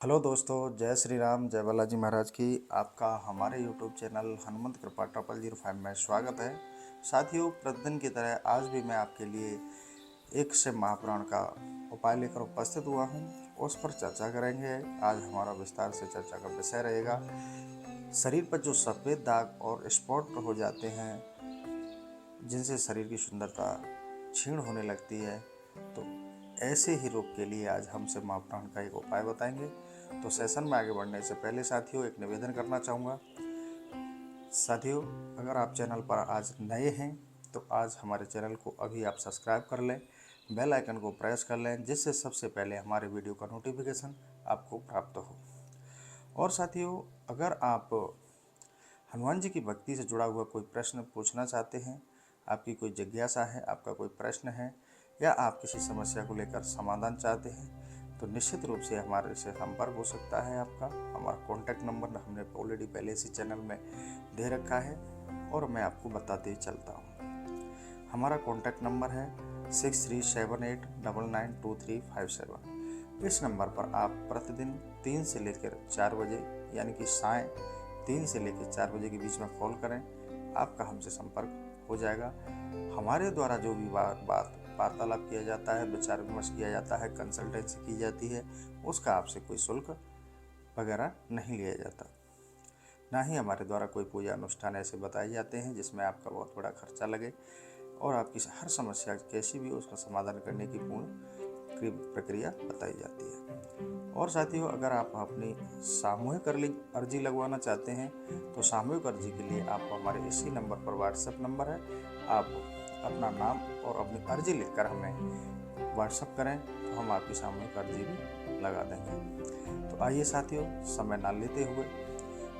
Hello दोस्तों, जय श्री राम, जय बालाजी महाराज की। आपका हमारे यूट्यूब चैनल हनुमंत कृपा 0005 में स्वागत है। साथियों, प्रतिदिन की तरह आज भी मैं आपके लिए एक शिव महापुराण का उपाय लेकर उपस्थित हुआ हूँ। उस पर चर्चा करेंगे। आज हमारा विस्तार से चर्चा का विषय रहेगा शरीर पर जो सफ़ेद दाग और स्पॉट हो जाते हैं, जिनसे शरीर की सुंदरता क्षीण होने लगती है, तो ऐसे ही रोग के लिए आज हम शिव महापुराण का एक उपाय बताएंगे। तो सेशन में आगे बढ़ने से पहले साथियों, एक निवेदन करना चाहूँगा। साथियों, अगर आप चैनल पर आज नए हैं तो आज हमारे चैनल को अभी आप सब्सक्राइब कर लें, बेल आइकन को प्रेस कर लें, जिससे सबसे पहले हमारे वीडियो का नोटिफिकेशन आपको प्राप्त हो। और साथियों, अगर आप हनुमान जी की भक्ति से जुड़ा हुआ कोई प्रश्न पूछना चाहते हैं, आपकी कोई जिज्ञासा है, आपका कोई प्रश्न है, या आप किसी समस्या को लेकर समाधान चाहते हैं, तो निश्चित रूप से हमारे से संपर्क हो सकता है आपका। हमारा कॉन्टैक्ट नंबर हमने ऑलरेडी पहले इसी चैनल में दे रखा है और मैं आपको बताते ही चलता हूँ। हमारा कॉन्टैक्ट नंबर है 6378992357। इस नंबर पर आप प्रतिदिन 3 से लेकर 4 बजे, यानी कि साय 3 से लेकर 4 बजे के बीच में कॉल करें, आपका हमसे संपर्क हो जाएगा। हमारे द्वारा जो भी बात वार्तालाप किया जाता है, विचार विमर्श किया जाता है, कंसल्टेंसी की जाती है, उसका आपसे कोई शुल्क वगैरह नहीं लिया जाता। ना ही हमारे द्वारा कोई पूजा अनुष्ठान ऐसे बताए जाते हैं जिसमें आपका बहुत बड़ा खर्चा लगे और आपकी हर समस्या कैसी भी उसका समाधान करने की पूर्ण प्रक्रिया बताई जाती है। और साथियों, अगर आप अपनी सामूहिक अर्जी लगवाना चाहते हैं तो सामूहिक अर्जी के लिए आप हमारे इसी नंबर पर, व्हाट्सएप नंबर है, आप अपना नाम और अपनी अर्जी लिखकर हमें व्हाट्सएप करें तो हम आपकी सामूहिक अर्जी भी लगा देंगे। तो आइए साथियों, समय ना लेते हुए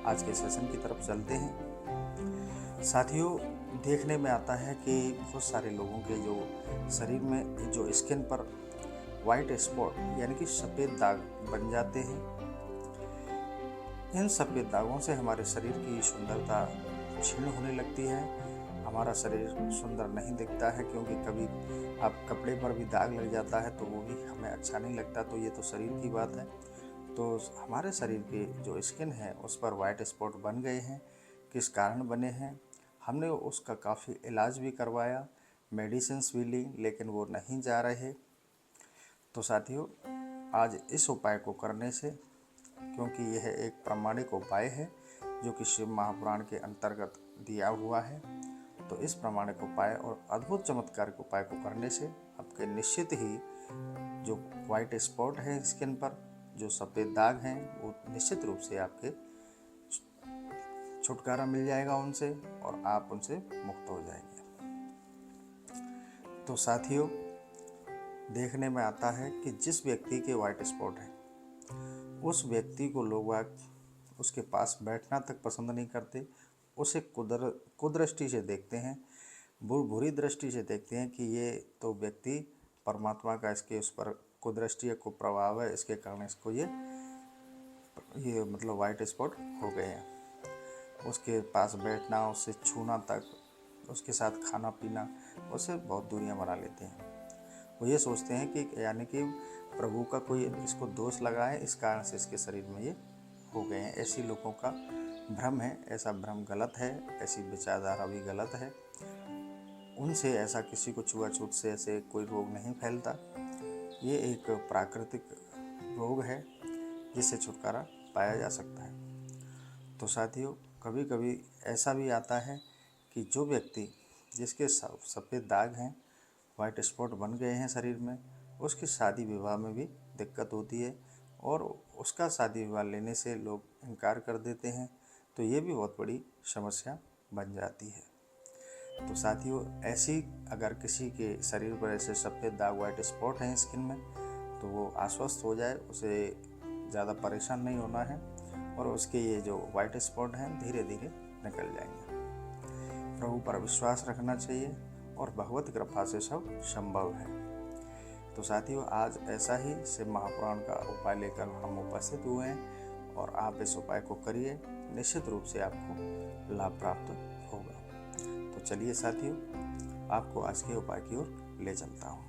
आज के सेशन की तरफ चलते हैं। साथियों, देखने में आता है कि बहुत सारे लोगों के जो शरीर में जो स्किन पर वाइट स्पॉट यानी कि सफ़ेद दाग बन जाते हैं। इन सफ़ेद दागों से हमारे शरीर की सुंदरता क्षीण होने लगती है। हमारा शरीर सुंदर नहीं दिखता है, क्योंकि कभी आप कपड़े पर भी दाग लग जाता है तो वो भी हमें अच्छा नहीं लगता। तो ये तो शरीर की बात है। तो हमारे शरीर के जो स्किन है उस पर वाइट स्पॉट बन गए हैं, किस कारण बने हैं, हमने उसका काफ़ी इलाज भी करवाया, मेडिसिन्स भी ली, लेकिन वो नहीं जा रहे। तो साथियों, आज इस उपाय को करने से, क्योंकि यह एक प्रामाणिक उपाय है जो कि शिव महापुराण के अंतर्गत दिया हुआ है, तो इस प्रामाणिक उपाय और अद्भुत चमत्कारिक उपाय को करने से आपके निश्चित ही जो वाइट स्पॉट है स्किन पर, जो सफ़ेद दाग हैं, वो निश्चित रूप से आपके छुटकारा मिल जाएगा उनसे और आप उनसे मुक्त हो जाएंगे। तो साथियों, देखने में आता है कि जिस व्यक्ति के वाइट स्पॉट है उस व्यक्ति को लोग उसके पास बैठना तक पसंद नहीं करते, उसे कुदृष्टि से देखते हैं, बुरी दृष्टि से देखते हैं कि ये तो व्यक्ति परमात्मा का इसके उस पर कुदृष्टि को प्रभाव है, इसके कारण इसको ये मतलब वाइट स्पॉट हो गए हैं। उसके पास बैठना, उससे छूना तक, उसके साथ खाना पीना, उससे बहुत दूरियां बना लेते हैं। वो ये सोचते हैं कि यानी कि प्रभु का कोई इसको दोष लगा है, इस कारण से इसके शरीर में ये हो गए हैं। ऐसी लोगों का भ्रम है। ऐसा भ्रम गलत है, ऐसी विचारधारा भी गलत है। उनसे ऐसा किसी को छुआछूत से ऐसे कोई रोग नहीं फैलता। ये एक प्राकृतिक रोग है जिससे छुटकारा पाया जा सकता है। तो साथियों, कभी कभी ऐसा भी आता है कि जो व्यक्ति जिसके सफ़ेद दाग हैं, वाइट स्पॉट बन गए हैं शरीर में, उसकी शादी विवाह में भी दिक्कत होती है और उसका शादी विवाह लेने से लोग इनकार कर देते हैं। तो ये भी बहुत बड़ी समस्या बन जाती है। तो साथियों, ऐसी अगर किसी के शरीर पर ऐसे सफ़ेद दाग, वाइट स्पॉट हैं स्किन में, तो वो आश्वस्त हो जाए, उसे ज़्यादा परेशान नहीं होना है और उसके ये जो वाइट स्पॉट हैं धीरे धीरे निकल जाएंगे। प्रभु पर विश्वास रखना चाहिए और भगवत कृपा से सब संभव है। तो साथियों, आज ऐसा ही शिव महापुराण का उपाय लेकर हम उपस्थित हुए हैं और आप इस उपाय को करिए, निश्चित रूप से आपको लाभ प्राप्त होगा। तो चलिए साथियों, आपको आज के उपाय की ओर ले चलता हूँ।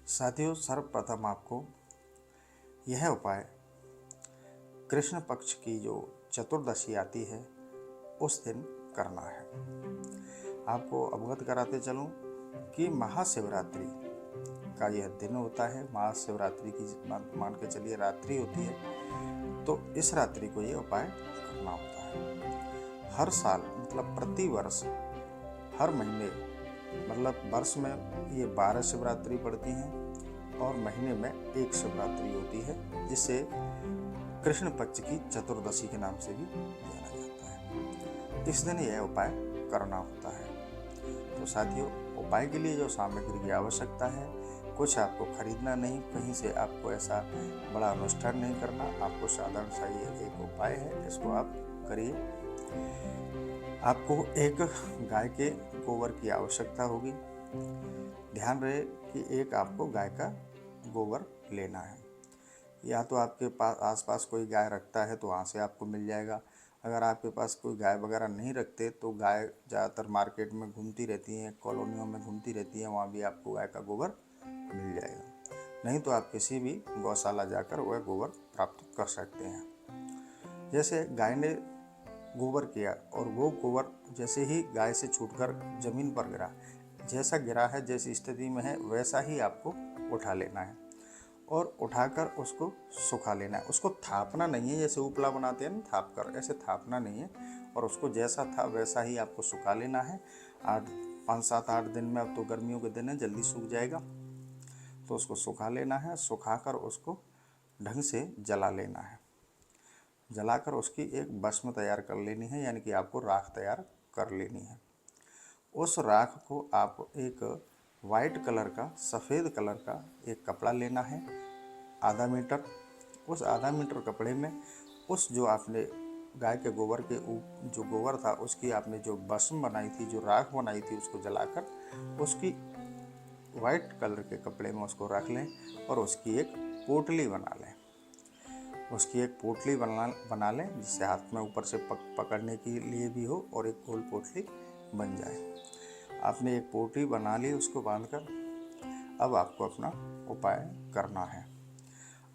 साथियों, सर्वप्रथम आपको यह उपाय कृष्ण पक्ष की जो चतुर्दशी आती है उस दिन करना है। आपको अवगत कराते चलूं कि महाशिवरात्रि का यह दिन होता है। महाशिवरात्रि की मान के चलिए रात्रि होती है, तो इस रात्रि को ये उपाय करना होता है। हर साल मतलब प्रति वर्ष हर महीने मतलब वर्ष में ये 12 शिवरात्रि पड़ती हैं और महीने में एक शिवरात्रि होती है, जिसे कृष्ण पक्ष की चतुर्दशी के नाम से भी जाना जाता है। इस दिन यह उपाय करना होता है। तो साथियों, उपाय के लिए जो सामग्री की आवश्यकता है, कुछ आपको खरीदना नहीं, कहीं से आपको ऐसा बड़ा अनुष्ठान नहीं करना, आपको साधारण सा ये एक उपाय है, इसको आप करिए। आपको एक गाय के गोबर की आवश्यकता होगी। ध्यान रहे कि एक आपको गाय का गोबर लेना है। या तो आपके पास आसपास कोई गाय रखता है तो वहाँ से आपको मिल जाएगा। अगर आपके पास कोई गाय वगैरह नहीं रखते तो गाय ज़्यादातर मार्केट में घूमती रहती हैं, कॉलोनियों में घूमती रहती हैं, वहाँ भी आपको गाय का गोबर मिल जाएगा। नहीं तो आप किसी भी गौशाला जाकर वह गोबर प्राप्त कर सकते हैं। जैसे गाय ने गोबर किया और वो गोबर जैसे ही गाय से छूटकर ज़मीन पर गिरा, जैसा गिरा है, जैसी स्थिति में है, वैसा ही आपको उठा लेना है और उठाकर उसको सुखा लेना है। उसको थापना नहीं है, जैसे उपला बनाते हैं ना थाप कर, ऐसे थापना नहीं है। और उसको जैसा था वैसा ही आपको सुखा लेना है। 5, 7, 8 दिन में, अब तो गर्मियों के दिन है, जल्दी सूख जाएगा, तो उसको सुखा लेना है। सुखाकर उसको ढंग से जला लेना है। जलाकर उसकी एक भस्म तैयार कर लेनी है, यानी कि आपको राख तैयार कर लेनी है। उस राख को आप एक वाइट कलर का, सफ़ेद कलर का एक कपड़ा लेना है, आधा मीटर। उस आधा मीटर कपड़े में उस जो आपने गाय के गोबर के जो गोबर था उसकी आपने जो भस्म बनाई थी, जो राख बनाई थी, उसको जलाकर उसकी वाइट कलर के कपड़े में उसको रख लें और उसकी एक पोटली बना लें। उसकी एक पोटली बना लें जिससे हाथ में ऊपर से पकड़ने के लिए भी हो और एक गोल पोटली बन जाए। आपने एक पोटली बना ली, उसको बांधकर अब आपको अपना उपाय करना है।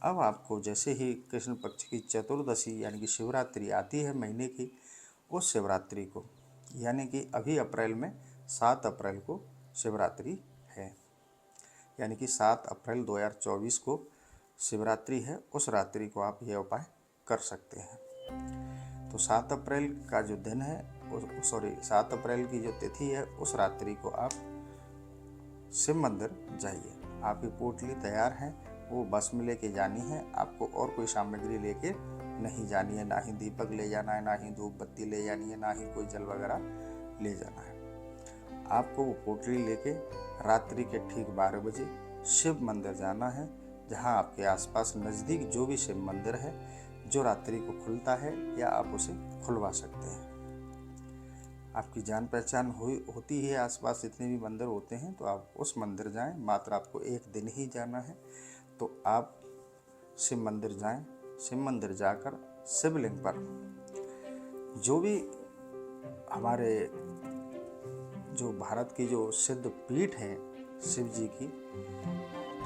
अब आपको जैसे ही कृष्ण पक्ष की चतुर्दशी यानी कि शिवरात्रि आती है महीने की, उस शिवरात्रि को यानी कि अभी अप्रैल में 7 अप्रैल को शिवरात्रि है, यानी कि 7 अप्रैल 2024 को शिवरात्रि है। उस रात्रि को आप यह उपाय कर सकते हैं। तो 7 अप्रैल का जो दिन है, 7 अप्रैल की जो तिथि है, उस रात्रि को आप शिव मंदिर जाइए। आपकी पोटली तैयार है, वो भस्म लेके जानी है। आपको और कोई सामग्री लेके नहीं जानी है, ना ही दीपक ले जाना है, ना ही धूप बत्ती ले जानी है, ना ही कोई जल वगैरह ले जाना है। आपको वो पोटली लेके रात्रि के ठीक 12 बजे शिव मंदिर जाना है, जहाँ आपके आसपास नज़दीक जो भी शिव मंदिर है जो रात्रि को खुलता है, या आप उसे खुलवा सकते हैं। आपकी जान पहचान होती है, आसपास जितने भी मंदिर होते हैं, तो आप उस मंदिर जाएं। मात्र आपको एक दिन ही जाना है, तो आप शिव मंदिर जाएं। शिव मंदिर जाकर शिवलिंग पर जो भी हमारे जो भारत की जो सिद्ध पीठ हैं शिव जी की,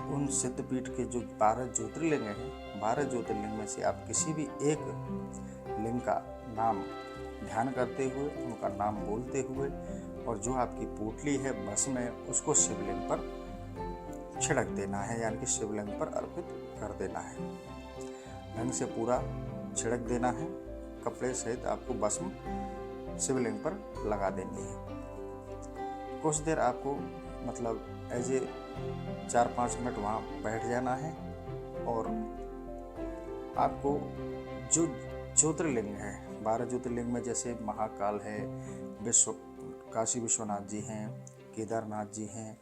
उन सिद्ध पीठ के जो 12 ज्योतिर्लिंग हैं, 12 ज्योतिर्लिंग में से आप किसी भी एक लिंग का नाम ध्यान करते हुए, उनका नाम बोलते हुए, और जो आपकी पोटली है भस्म है, उसको शिवलिंग पर छिड़क देना है, यानी कि शिवलिंग पर अर्पित कर देना है। ढंग से पूरा छिड़क देना है। कपड़े सहित आपको भस्म शिवलिंग पर लगा देनी है। कुछ देर आपको मतलब ऐसे 4-5 मिनट वहाँ बैठ जाना है और आपको जो ज्योतिर्लिंग है, 12 ज्योतिर्लिंग में जैसे महाकाल है, काशी विश्वनाथ जी हैं, केदारनाथ जी हैं,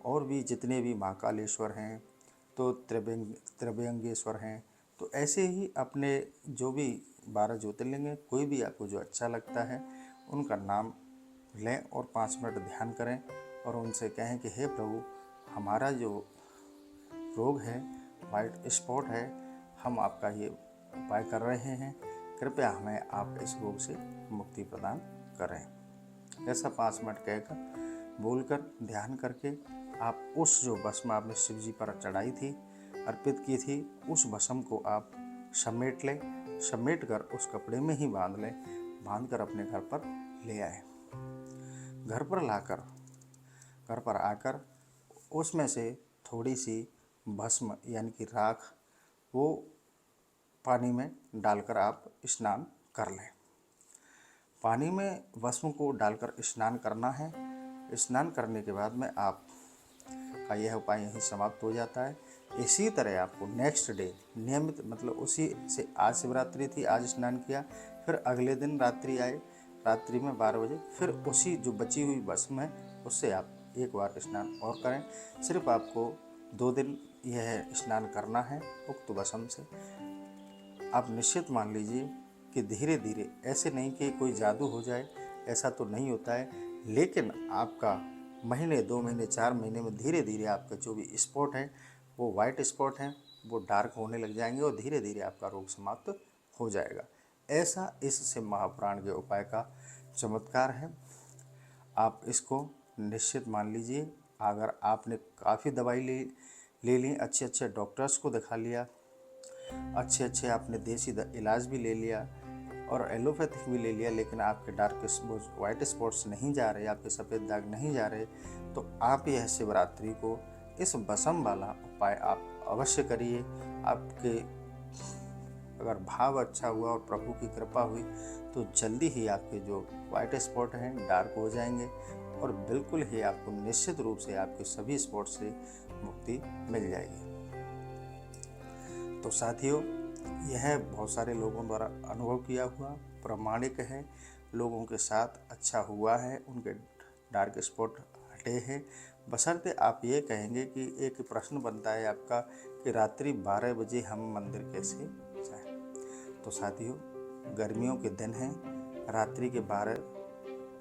और भी जितने भी महाकालेश्वर हैं, तो त्रिभंगेश्वर हैं, तो ऐसे ही अपने जो भी 12 ज्योतिर्लिंग हैं, कोई भी आपको जो अच्छा लगता है उनका नाम लें और 5 मिनट ध्यान करें और उनसे कहें कि हे प्रभु, हमारा जो रोग है, वाइट स्पॉट है, हम आपका ये उपाय कर रहे हैं, कृपया हमें आप इस रोग से मुक्ति प्रदान करें। ऐसा 5 मिनट कहकर, बोलकर, ध्यान करके आप उस जो भस्म आपने शिव जी पर चढ़ाई थी अर्पित की थी उस भस्म को आप समेट लें, समेट कर उस कपड़े में ही बांध लें, बांध कर अपने घर पर ले आए। घर पर आकर उसमें से थोड़ी सी भस्म यानी कि राख वो पानी में डालकर आप स्नान कर लें। पानी में भस्म को डालकर स्नान करना है। स्नान करने के बाद में आप का यह उपाय यहीं समाप्त हो जाता है। इसी तरह आपको नेक्स्ट डे नियमित, मतलब उसी से, आज शिवरात्रि थी, आज स्नान किया, फिर अगले दिन रात्रि आए, रात्रि में 12 बजे फिर उसी जो बची हुई भस्म है उससे आप एक बार स्नान और करें। सिर्फ आपको 2 दिन यह स्नान करना है उक्त भस्म से। आप निश्चित मान लीजिए कि धीरे धीरे, ऐसे नहीं कि कोई जादू हो जाए, ऐसा तो नहीं होता है, लेकिन आपका महीने, 2 महीने, 4 महीने में धीरे धीरे आपका जो भी स्पॉट है वो वाइट स्पॉट है वो डार्क होने लग जाएंगे और धीरे धीरे आपका रोग समाप्त हो जाएगा। ऐसा इस शिव महापुराण के उपाय का चमत्कार है। आप इसको निश्चित मान लीजिए। अगर आपने काफ़ी दवाई ले ली, अच्छे अच्छे डॉक्टर्स को दिखा लिया, अच्छे अच्छे आपने देसी इलाज भी ले लिया और एलोपैथिक भी ले लिया, लेकिन आपके डार्क वाइट स्पॉट्स नहीं जा रहे, आपके सफ़ेद दाग नहीं जा रहे, तो आप यह शिवरात्रि को इस भस्म वाला उपाय आप अवश्य करिए। आपके अगर भाव अच्छा हुआ और प्रभु की कृपा हुई तो जल्दी ही आपके जो वाइट स्पॉट हैं डार्क हो जाएंगे और बिल्कुल ही आपको निश्चित रूप से आपके सभी स्पॉट से मुक्ति मिल जाएगी। तो साथियों, यह बहुत सारे लोगों द्वारा अनुभव किया हुआ प्रामाणिक है, लोगों के साथ अच्छा हुआ है, उनके डार्क स्पॉट हटे हैं। बशर्ते आप ये कहेंगे कि एक प्रश्न बनता है आपका कि रात्रि 12 बजे हम मंदिर कैसे जाएं। तो साथियों, गर्मियों के दिन हैं, रात्रि के 12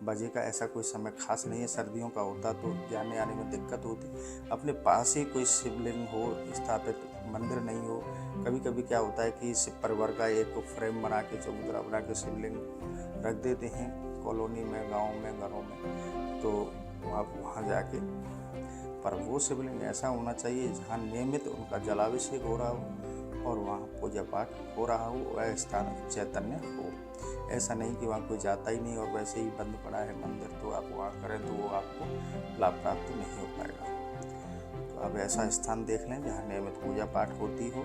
बजे का ऐसा कोई समय खास नहीं है। सर्दियों का होता तो जाने आने में दिक्कत होती। अपने पास ही कोई शिवलिंग हो स्थापित, मंदिर नहीं हो, कभी कभी क्या होता है कि शिव परिवार का एक फ्रेम बना के, चबूतरा बना के शिवलिंग रख देते हैं कॉलोनी में, गांव में, घरों में, तो आप वहाँ जाके, पर वो शिवलिंग ऐसा होना चाहिए जहाँ नियमित उनका जलाभिषेक हो रहा हो और वहाँ पूजा पाठ हो रहा हो, वह स्थान चैतन्य हो। ऐसा नहीं कि वहाँ कोई जाता ही नहीं और वैसे ही बंद पड़ा है मंदिर, तो आप वहाँ करें तो वो आपको लाभ प्राप्त नहीं हो पाएगा। तो आप ऐसा स्थान देख लें जहाँ नियमित पूजा पाठ होती हो,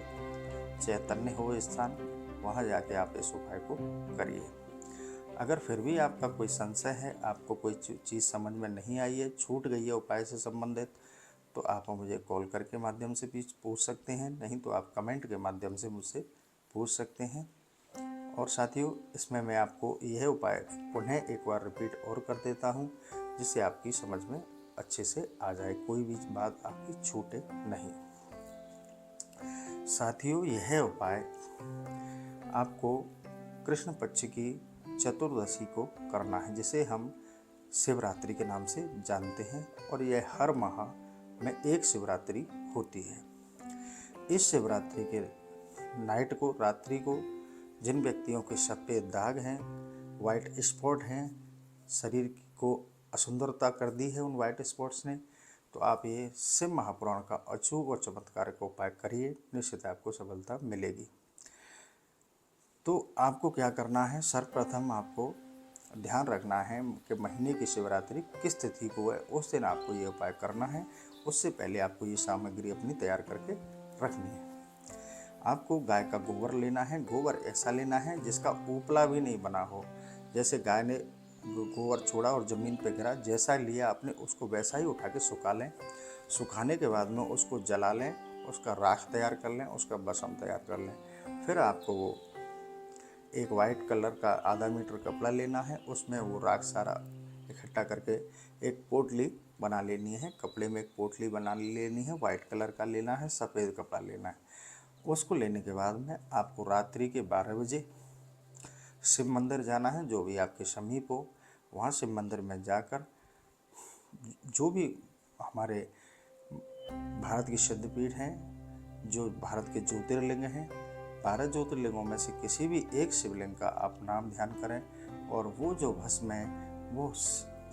चैतन्य हो स्थान, वहाँ जाके आप इस उपाय को करिए। अगर फिर भी आपका कोई संशय है, आपको कोई चीज़ समझ में नहीं आई है, छूट गई है उपाय से संबंधित, तो आप मुझे कॉल करके माध्यम से भी पूछ सकते हैं, नहीं तो आप कमेंट के माध्यम से मुझसे पूछ सकते हैं। और साथियों, इसमें मैं आपको यह उपाय पुनः एक बार रिपीट और कर देता हूँ जिससे आपकी समझ में अच्छे से आ जाए, कोई भी बात आपकी छूटे नहीं। साथियों, यह उपाय आपको कृष्ण पक्ष की चतुर्दशी को करना है, जिसे हम शिवरात्रि के नाम से जानते हैं, और यह हर माह में एक शिवरात्रि होती है। इस शिवरात्रि के नाइट को, रात्रि को, जिन व्यक्तियों के सफ़ेद दाग हैं, वाइट स्पॉट हैं, शरीर को असुंदरता कर दी है उन वाइट स्पॉट्स ने, तो आप ये शिव महापुराण का अचूक और चमत्कारिक उपाय करिए, निश्चित आपको सफलता मिलेगी। तो आपको क्या करना है, सर्वप्रथम आपको ध्यान रखना है कि महीने की शिवरात्रि किस तिथि को है, उस दिन आपको ये उपाय करना है। उससे पहले आपको ये सामग्री अपनी तैयार करके रखनी है। आपको गाय का गोबर लेना है। गोबर ऐसा लेना है जिसका उपला भी नहीं बना हो। जैसे गाय ने गोबर छोड़ा और ज़मीन पे गिरा, जैसा लिया आपने उसको वैसा ही उठा के सुखा लें। सुखाने के बाद में उसको जला लें, उसका राख तैयार कर लें, उसका भस्म तैयार कर लें। फिर आपको वो एक वाइट कलर का आधा मीटर कपड़ा लेना है, उसमें वो राख सारा इकट्ठा करके एक पोटली बना लेनी है। कपड़े में एक पोटली बना लेनी है, वाइट कलर का लेना है, सफ़ेद कपड़ा लेना है। उसको लेने के बाद में आपको रात्रि के 12 बजे शिव मंदिर जाना है, जो भी आपके समीप हो। वहाँ शिव मंदिर में जाकर जो भी हमारे भारत की सिद्धपीठ हैं, जो भारत के ज्योतिर्लिंग हैं, 12 ज्योतिर्लिंगों में से किसी भी एक शिवलिंग का आप नाम ध्यान करें और वो जो भस्म है वो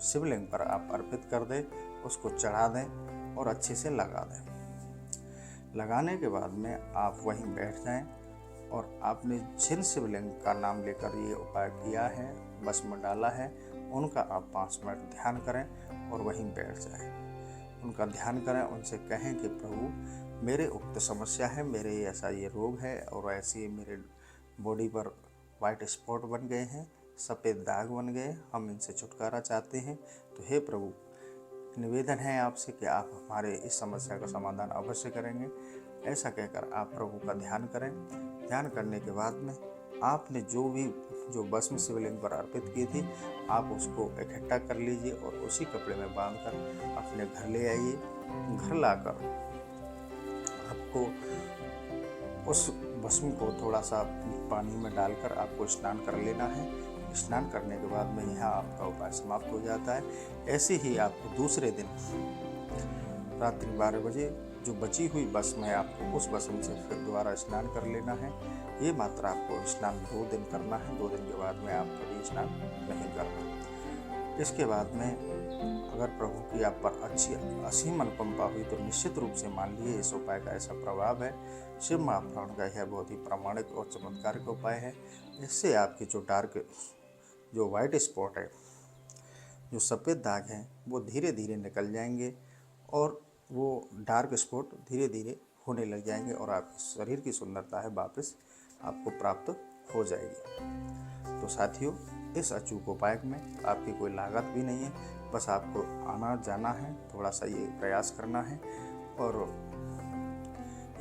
शिवलिंग पर आप अर्पित कर दें, उसको चढ़ा दें और अच्छे से लगा दें। लगाने के बाद में आप वहीं बैठ जाएं और आपने जिन शिवलिंग का नाम लेकर ये उपाय किया है, भस्म डाला है, उनका आप 5 मिनट ध्यान करें और वहीं बैठ जाएं। उनका ध्यान करें, उनसे कहें कि प्रभु मेरे उक्त समस्या है, मेरे ऐसा ये रोग है और ऐसी मेरे बॉडी पर वाइट स्पॉट बन गए हैं, सफ़ेद दाग बन गए, हम इनसे छुटकारा चाहते हैं। तो हे प्रभु, निवेदन है आपसे कि आप हमारे इस समस्या का समाधान अवश्य करेंगे। ऐसा कहकर आप प्रभु का ध्यान करें। ध्यान करने के बाद में आपने जो भस्म शिवलिंग पर अर्पित की थी, आप उसको इकट्ठा कर लीजिए और उसी कपड़े में बांधकर अपने घर ले आइए। घर लाकर आपको उस भस्म को थोड़ा सा पानी में डालकर आपको स्नान कर लेना है। स्नान करने के बाद में यहाँ आपका उपाय समाप्त हो जाता है। ऐसे ही आपको दूसरे दिन रात्रि 12 बजे जो बची हुई भस्म है, आपको उस भस्म से फिर दोबारा स्नान कर लेना है। ये मात्र आपको स्नान 2 दिन करना है। 2 दिन के बाद में आप कभी स्नान नहीं करना। इसके बाद में अगर प्रभु की आप पर अच्छी असीम अनुकंपा हुई तो निश्चित रूप से मान लीजिए इस उपाय का ऐसा प्रभाव है। शिव महापुराण का यह बहुत ही प्रामाणिक और चमत्कारिक उपाय है। इससे आपकी जो वाइट स्पॉट है, जो सफ़ेद दाग हैं, वो धीरे धीरे निकल जाएंगे और वो डार्क स्पॉट धीरे धीरे होने लग जाएंगे और आपके शरीर की सुंदरता है वापस आपको प्राप्त हो जाएगी। तो साथियों, इस अचूक उपाय में आपकी कोई लागत भी नहीं है, बस आपको आना जाना है, थोड़ा सा ये प्रयास करना है और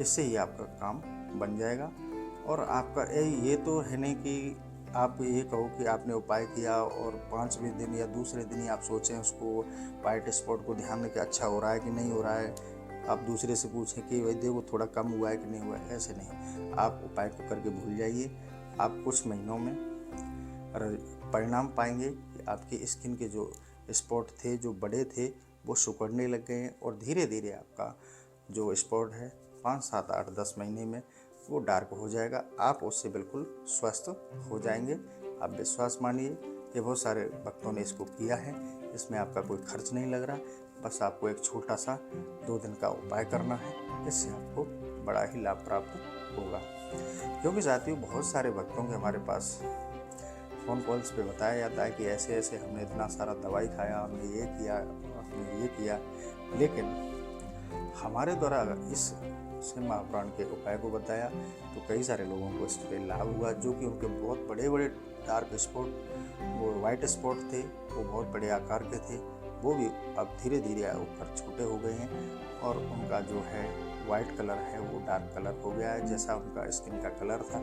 इससे ही आपका काम बन जाएगा। और आपका ये तो है नहीं कि आप ये कहो कि आपने उपाय किया और 5वें दिन या दूसरे दिन ही आप सोचें उसको वाइट स्पॉट को ध्यान में कि अच्छा हो रहा है कि नहीं हो रहा है। आप दूसरे से पूछें कि भाई देखो थोड़ा कम हुआ है कि नहीं हुआ है। ऐसे नहीं, आप उपाय को करके भूल जाइए। आप कुछ महीनों में परिणाम पाएंगे कि आपकी स्किन के जो स्पॉट थे, जो बड़े थे, वो सिकुड़ने लग गए हैं और धीरे धीरे आपका जो स्पॉट है 5, 7, 8, 10 महीने में वो डार्क हो जाएगा। आप उससे बिल्कुल स्वस्थ हो जाएंगे। आप विश्वास मानिए कि बहुत सारे भक्तों ने इसको किया है। इसमें आपका कोई खर्च नहीं लग रहा, बस आपको एक छोटा सा 2 दिन का उपाय करना है। इससे आपको बड़ा ही लाभ प्राप्त होगा। क्योंकि साथियों, बहुत सारे भक्तों के हमारे पास फ़ोन कॉल्स पे बताया जाता है कि ऐसे ऐसे हमने इतना सारा दवाई खाया, हमने ये किया, हमने ये किया, लेकिन हमारे द्वारा अगर इस शिव महापुराण के उपाय को बताया तो कई सारे लोगों को इस पर लाभ हुआ। जो कि उनके बहुत बड़े बड़े डार्क स्पॉट, वो वाइट स्पॉट थे, वो बहुत बड़े आकार के थे, वो भी अब धीरे धीरे ऊपर छोटे हो गए हैं और उनका जो है वाइट कलर है वो डार्क कलर हो गया है। जैसा उनका स्किन का कलर था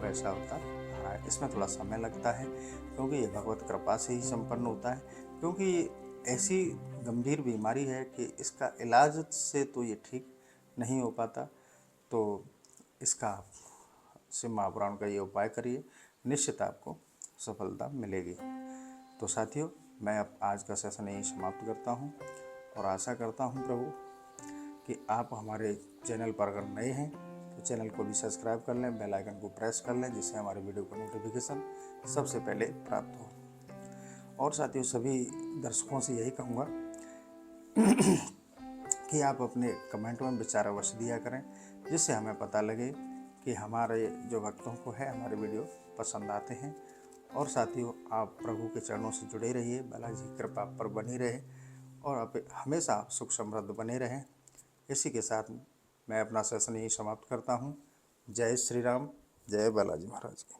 वैसा होता आ रहा है। इसमें थोड़ा समय लगता है क्योंकि ये भगवत कृपा से ही संपन्न होता है। क्योंकि ऐसी गंभीर बीमारी है कि इसका इलाज से तो ये ठीक नहीं हो पाता। तो इसका शिव महापुराण का ये उपाय करिए, निश्चित आपको सफलता मिलेगी। तो साथियों, मैं अब आज का सेशन यही समाप्त करता हूँ और आशा करता हूँ प्रभु कि आप हमारे चैनल पर अगर नए हैं तो चैनल को भी सब्सक्राइब कर लें, बेल आइकन को प्रेस कर लें, जिससे हमारे वीडियो का नोटिफिकेशन सबसे पहले प्राप्त हो। और साथियों, सभी दर्शकों से यही कहूँगा कि आप अपने कमेंट में विचार अवश्य दिया करें, जिससे हमें पता लगे कि हमारे जो भक्तों को है हमारे वीडियो पसंद आते हैं। और साथियों, आप प्रभु के चरणों से जुड़े रहिए, बालाजी की कृपा आप पर बनी रहे और आप हमेशा सुख समृद्ध बने रहें। इसी के साथ मैं अपना सेशन यही समाप्त करता हूँ। जय श्री राम, जय बालाजी महाराज की।